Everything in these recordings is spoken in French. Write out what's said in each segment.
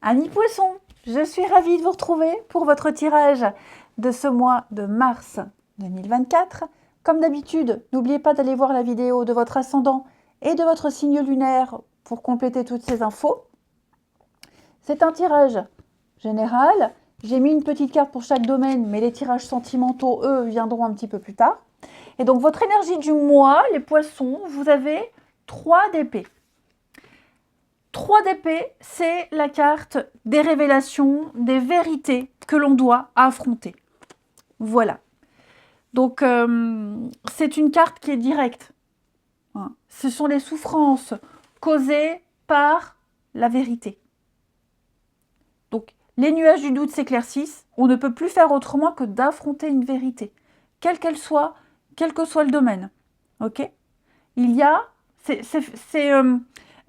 Amis poissons, je suis ravie de vous retrouver pour votre tirage de ce mois de mars 2024. Comme d'habitude, n'oubliez pas d'aller voir la vidéo de votre ascendant et de votre signe lunaire pour compléter toutes ces infos. C'est un tirage général. J'ai mis une petite carte pour chaque domaine, mais les tirages sentimentaux, eux, viendront un petit peu plus tard. Et donc, votre énergie du mois, les poissons, vous avez 3 d'épée. 3 d'épée, c'est la carte des révélations, des vérités que l'on doit affronter. Voilà. Donc, c'est une carte qui est directe. Ce sont les souffrances causées par la vérité. Donc, les nuages du doute s'éclaircissent. On ne peut plus faire autrement que d'affronter une vérité, quelle qu'elle soit, quel que soit le domaine. Ok ? Il y a...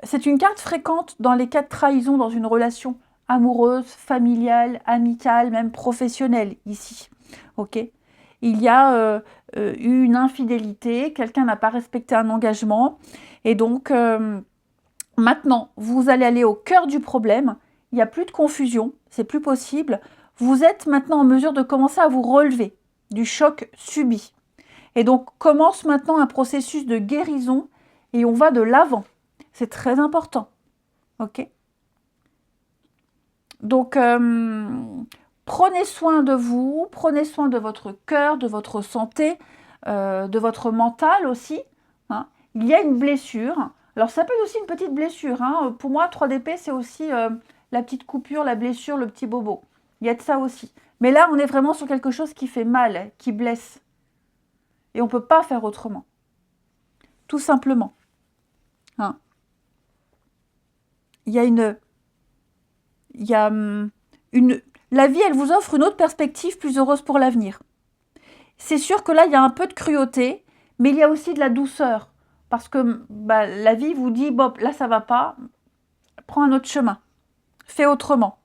C'est une carte fréquente dans les cas de trahison dans une relation amoureuse, familiale, amicale, même professionnelle, ici. Ok ? Il y a eu une infidélité, quelqu'un n'a pas respecté un engagement, et donc maintenant, vous allez aller au cœur du problème, il n'y a plus de confusion, c'est plus possible, vous êtes maintenant en mesure de commencer à vous relever du choc subi. Et donc commence maintenant un processus de guérison, et on va de l'avant. C'est très important. Ok ? Donc, prenez soin de vous, prenez soin de votre cœur, de votre santé, de votre mental aussi. Hein. Il y a une blessure. Alors, ça peut être aussi une petite blessure. Hein. Pour moi, 3 d'épée, c'est aussi la petite coupure, la blessure, le petit bobo. Il y a de ça aussi. Mais là, on est vraiment sur quelque chose qui fait mal, qui blesse. Et on ne peut pas faire autrement. Tout simplement. Hein. Il y a la vie, elle vous offre une autre perspective plus heureuse pour l'avenir. C'est sûr que là, il y a un peu de cruauté, mais il y a aussi de la douceur. Parce que la vie vous dit, bon, là, ça va pas, prends un autre chemin. Fais autrement.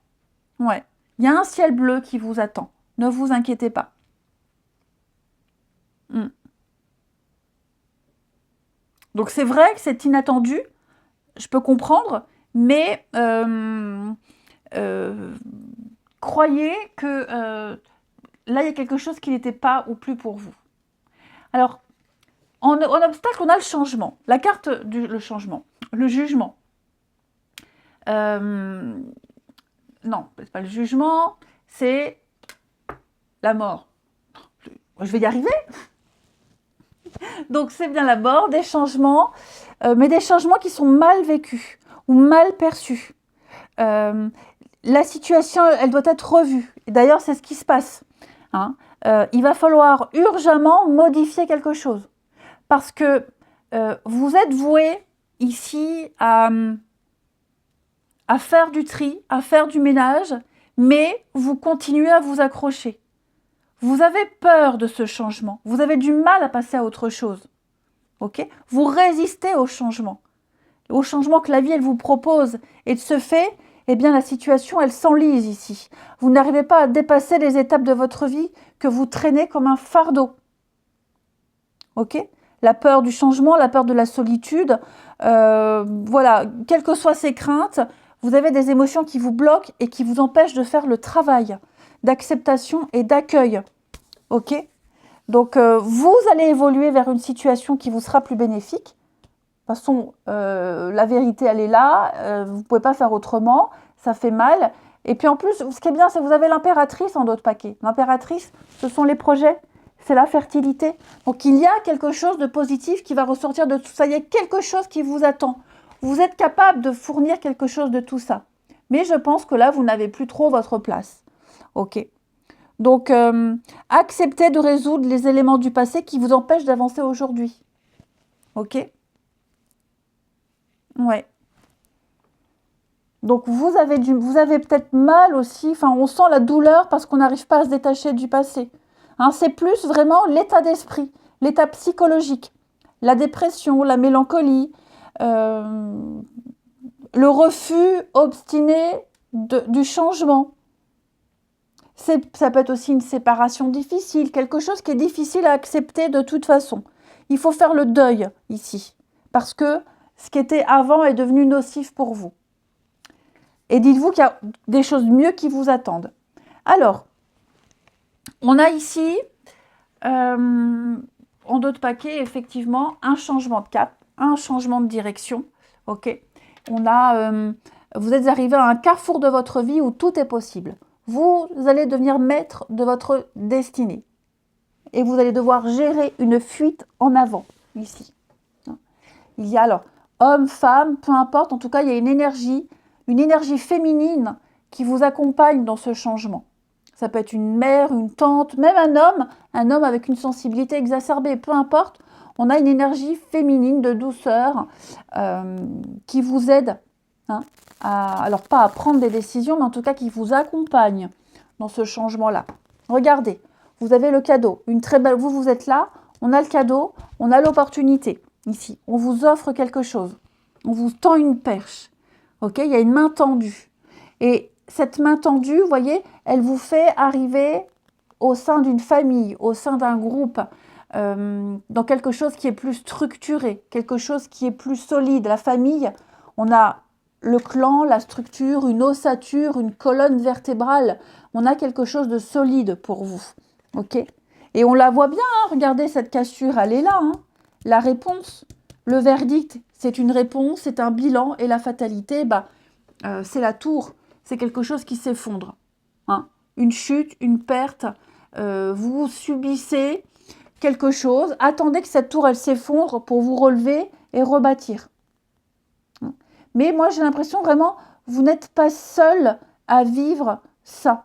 Ouais. Il y a un ciel bleu qui vous attend. Ne vous inquiétez pas. Donc, c'est vrai que c'est inattendu. Je peux comprendre, mais croyez que là, il y a quelque chose qui n'était pas ou plus pour vous. Alors, en obstacle, on a le changement. La carte le changement, le jugement. Non, c'est pas le jugement, c'est la mort. Je vais y arriver. Donc, c'est bien la mort, des changements, mais des changements qui sont mal vécus ou mal perçus. La situation, elle doit être revue. Et d'ailleurs, c'est ce qui se passe. Hein. Il va falloir urgemment modifier quelque chose. Parce que vous êtes voué ici à faire du tri, à faire du ménage, mais vous continuez à vous accrocher. Vous avez peur de ce changement. Vous avez du mal à passer à autre chose. Ok ? Vous résistez au changement que la vie elle vous propose. Et de ce fait, eh bien, la situation, elle s'enlise ici. Vous n'arrivez pas à dépasser les étapes de votre vie que vous traînez comme un fardeau. Ok ? La peur du changement, la peur de la solitude, voilà, quelles que soient ces craintes, vous avez des émotions qui vous bloquent et qui vous empêchent de faire le travail d'acceptation et d'accueil. Ok ? Donc, vous allez évoluer vers une situation qui vous sera plus bénéfique. De toute façon, la vérité, elle est là. Vous ne pouvez pas faire autrement. Ça fait mal. Et puis en plus, ce qui est bien, c'est que vous avez l'impératrice en d'autres paquets. L'impératrice, ce sont les projets. C'est la fertilité. Donc, il y a quelque chose de positif qui va ressortir de tout ça. Il y a quelque chose qui vous attend. Vous êtes capable de fournir quelque chose de tout ça. Mais je pense que là, vous n'avez plus trop votre place. Ok. Donc, acceptez de résoudre les éléments du passé qui vous empêchent d'avancer aujourd'hui. Ok ? Ouais. Donc, vous avez peut-être mal aussi. Enfin, on sent la douleur parce qu'on n'arrive pas à se détacher du passé. Hein, c'est plus vraiment l'état d'esprit, l'état psychologique, la dépression, la mélancolie, le refus obstiné du changement. Ça peut être aussi une séparation difficile, quelque chose qui est difficile à accepter de toute façon. Il faut faire le deuil ici, parce que ce qui était avant est devenu nocif pour vous. Et dites-vous qu'il y a des choses mieux qui vous attendent. Alors, on a ici, en dos de paquet, effectivement, un changement de cap, un changement de direction. Ok. On a, vous êtes arrivé à un carrefour de votre vie où tout est possible. Vous allez devenir maître de votre destinée. Et vous allez devoir gérer une fuite en avant, ici. Il y a alors homme, femme, peu importe, en tout cas, il y a une énergie féminine qui vous accompagne dans ce changement. Ça peut être une mère, une tante, même un homme avec une sensibilité exacerbée, peu importe. On a une énergie féminine de douceur qui vous aide, hein, alors pas à prendre des décisions, mais en tout cas qui vous accompagne dans ce changement-là. Regardez, vous avez le cadeau, une très belle. Vous êtes là, on a le cadeau, on a l'opportunité. Ici, on vous offre quelque chose, on vous tend une perche, ok, il y a une main tendue. Et cette main tendue, vous voyez, elle vous fait arriver au sein d'une famille, au sein d'un groupe, dans quelque chose qui est plus structuré, quelque chose qui est plus solide. La famille, on a le clan, la structure, une ossature, une colonne vertébrale. On a quelque chose de solide pour vous, ok. Et on la voit bien, hein, regardez cette cassure, elle est là, hein. La réponse, le verdict, c'est une réponse, c'est un bilan. Et la fatalité, c'est la tour. C'est quelque chose qui s'effondre. Hein. Une chute, une perte. Vous subissez quelque chose. Attendez que cette tour, elle s'effondre pour vous relever et rebâtir. Mais moi, j'ai l'impression vraiment, vous n'êtes pas seul à vivre ça.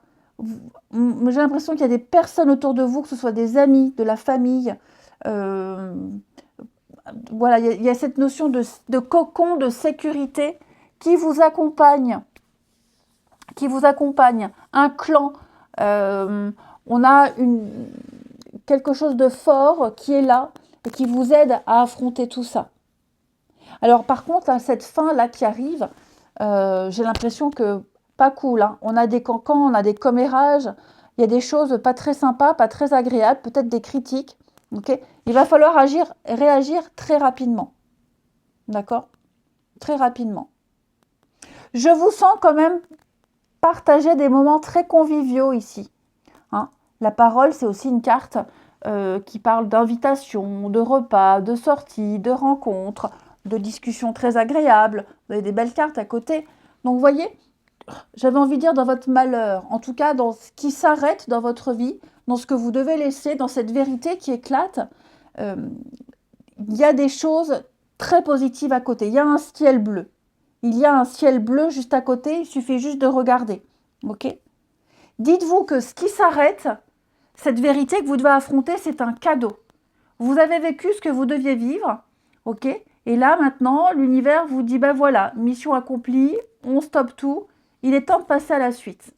J'ai l'impression qu'il y a des personnes autour de vous, que ce soit des amis, de la famille, voilà, il y a cette notion de cocon, de sécurité qui vous accompagne. Un clan. On a quelque chose de fort qui est là et qui vous aide à affronter tout ça. Alors par contre, cette fin-là qui arrive, j'ai l'impression que pas cool. Hein. On a des cancans, on a des commérages, il y a des choses pas très sympas, pas très agréables, peut-être des critiques. Okay, il va falloir réagir très rapidement. D'accord? Très rapidement. Je vous sens quand même partager des moments très conviviaux ici. Hein, la parole, c'est aussi une carte qui parle d'invitation, de repas, de sorties, de rencontres, de discussions très agréables. Vous avez des belles cartes à côté. Donc, vous voyez, j'avais envie de dire dans votre malheur, en tout cas dans ce qui s'arrête dans votre vie, dans ce que vous devez laisser, dans cette vérité qui éclate, il y a des choses très positives à côté. Il y a un ciel bleu. Il y a un ciel bleu juste à côté, il suffit juste de regarder. Ok ? Dites-vous que ce qui s'arrête, cette vérité que vous devez affronter, c'est un cadeau. Vous avez vécu ce que vous deviez vivre, ok ? Et là, maintenant, l'univers vous dit, ben voilà, mission accomplie, on stoppe tout, il est temps de passer à la suite.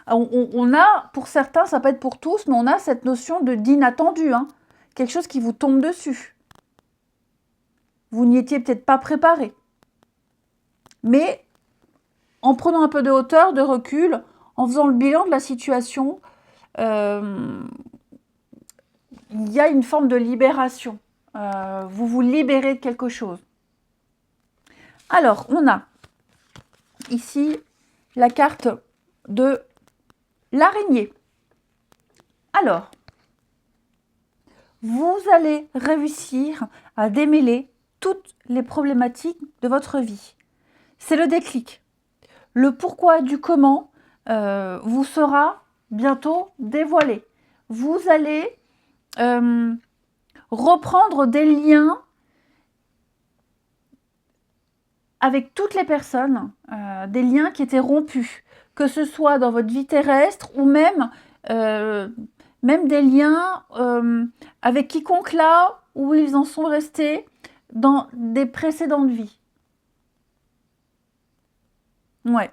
On a, pour certains, ça peut être pour tous, mais on a cette notion d'inattendu, hein, quelque chose qui vous tombe dessus. Vous n'y étiez peut-être pas préparé. Mais en prenant un peu de hauteur, de recul, en faisant le bilan de la situation, il y a une forme de libération. Vous vous libérez de quelque chose. Alors, on a ici la carte de l'araignée. Alors, vous allez réussir à démêler toutes les problématiques de votre vie. C'est le déclic. Le pourquoi du comment vous sera bientôt dévoilé. Vous allez reprendre des liens avec toutes les personnes, des liens qui étaient rompus, que ce soit dans votre vie terrestre ou même des liens avec quiconque là où ils en sont restés dans des précédentes vies. Ouais.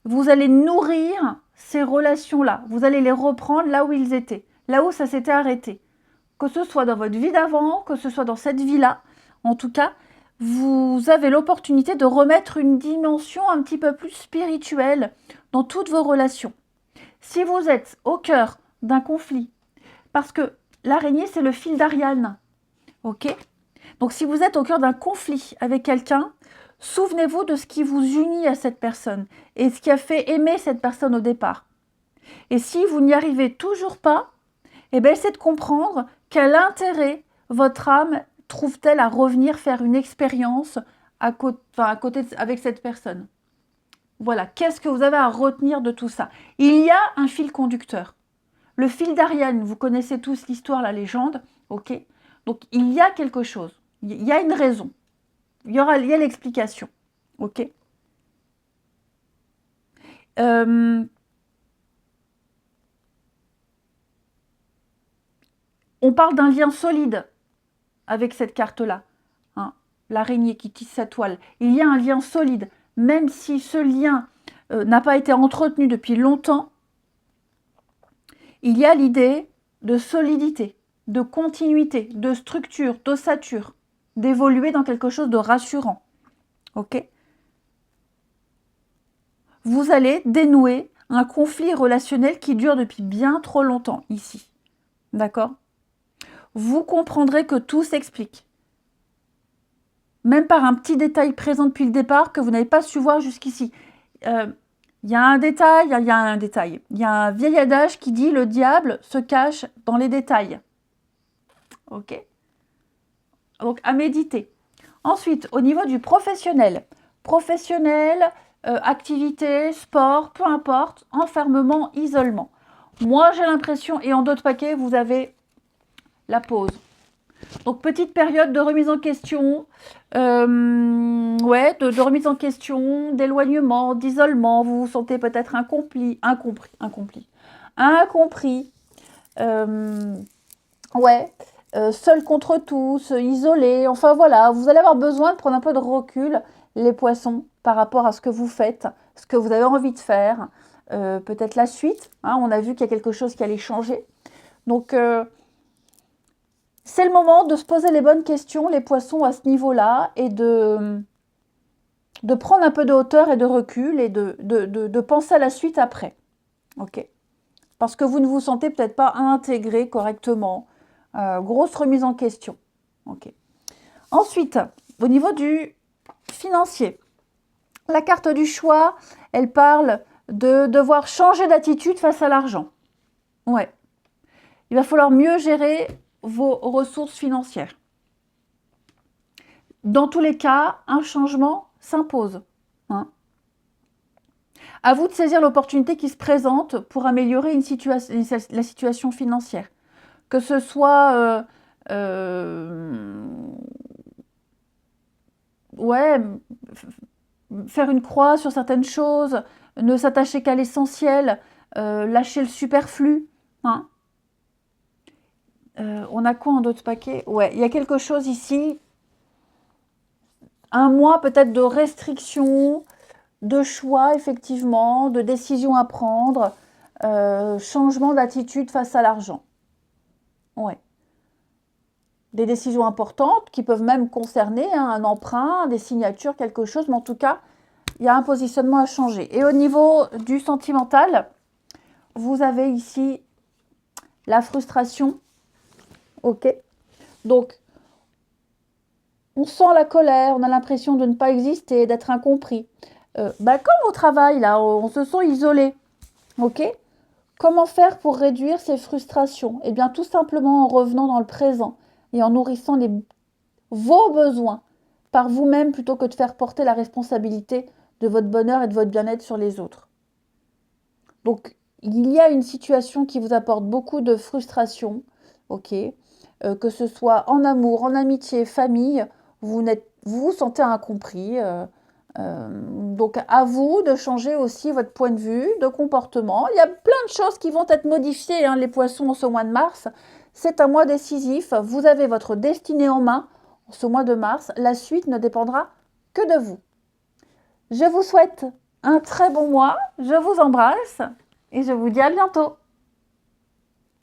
Vous allez nourrir ces relations-là. Vous allez les reprendre là où ils étaient, là où ça s'était arrêté. Que ce soit dans votre vie d'avant, que ce soit dans cette vie-là. En tout cas, vous avez l'opportunité de remettre une dimension un petit peu plus spirituelle dans toutes vos relations. Si vous êtes au cœur d'un conflit, parce que l'araignée, c'est le fil d'Ariane, ok ? Donc, si vous êtes au cœur d'un conflit avec quelqu'un, souvenez-vous de ce qui vous unit à cette personne et ce qui a fait aimer cette personne au départ. Et si vous n'y arrivez toujours pas, eh bien, essayez de comprendre quel intérêt votre âme trouve-t-elle à revenir faire une expérience à côté avec cette personne. Voilà, qu'est-ce que vous avez à retenir de tout ça? Il y a un fil conducteur. Le fil d'Ariane, vous connaissez tous l'histoire, la légende, ok? Donc, il y a quelque chose, il y a une raison, il y a l'explication, ok? On parle d'un lien solide avec cette carte-là, hein, l'araignée qui tisse sa toile. Il y a un lien solide, même si ce lien n'a pas été entretenu depuis longtemps, il y a l'idée de solidité, de continuité, de structure, d'ossature, d'évoluer dans quelque chose de rassurant. Ok? Vous allez dénouer un conflit relationnel qui dure depuis bien trop longtemps ici. D'accord? Vous comprendrez que tout s'explique. Même par un petit détail présent depuis le départ que vous n'avez pas su voir jusqu'ici. Il y a un détail, il y a un vieil adage qui dit « le diable se cache dans les détails ». Ok? Donc, à méditer. Ensuite, au niveau du professionnel. Professionnel, activité, sport, peu importe, enfermement, isolement. Moi, j'ai l'impression, et en d'autres paquets, vous avez la pause. Donc, petite période de remise en question, de remise en question, d'éloignement, d'isolement. Vous vous sentez peut-être incompris. Seul contre tous, isolé. Enfin, voilà, vous allez avoir besoin de prendre un peu de recul, les poissons, par rapport à ce que vous faites, ce que vous avez envie de faire. Peut-être la suite. Hein, on a vu qu'il y a quelque chose qui allait changer. Donc, c'est le moment de se poser les bonnes questions, les poissons, à ce niveau-là, et de prendre un peu de hauteur et de recul, et de penser à la suite après. Ok? Parce que vous ne vous sentez peut-être pas intégré correctement. Grosse remise en question. Ok. Ensuite, au niveau du financier, la carte du choix, elle parle de devoir changer d'attitude face à l'argent. Ouais. Il va falloir mieux gérer vos ressources financières. Dans tous les cas, un changement s'impose. Hein. À vous de saisir l'opportunité qui se présente pour améliorer la situation financière. Que ce soit faire une croix sur certaines choses, ne s'attacher qu'à l'essentiel, lâcher le superflu. Hein. On a quoi en d'autres paquets? Ouais, il y a quelque chose ici. Un mois peut-être de restrictions, de choix, effectivement, de décisions à prendre, changement d'attitude face à l'argent. Ouais. Des décisions importantes qui peuvent même concerner un emprunt, des signatures, quelque chose, mais en tout cas, il y a un positionnement à changer. Et au niveau du sentimental, vous avez ici la frustration. Ok? Donc, on sent la colère, on a l'impression de ne pas exister, d'être incompris. Comme au travail, là, on se sent isolé. Ok? Comment faire pour réduire ces frustrations? Eh bien, tout simplement en revenant dans le présent et en nourrissant vos besoins par vous-même plutôt que de faire porter la responsabilité de votre bonheur et de votre bien-être sur les autres. Donc, il y a une situation qui vous apporte beaucoup de frustration, ok? Que ce soit en amour, en amitié, famille, vous vous sentez incompris. Donc, à vous de changer aussi votre point de vue, de comportement. Il y a plein de choses qui vont être modifiées, hein, les poissons, en ce mois de mars. C'est un mois décisif. Vous avez votre destinée en main en ce mois de mars. La suite ne dépendra que de vous. Je vous souhaite un très bon mois. Je vous embrasse et je vous dis à bientôt.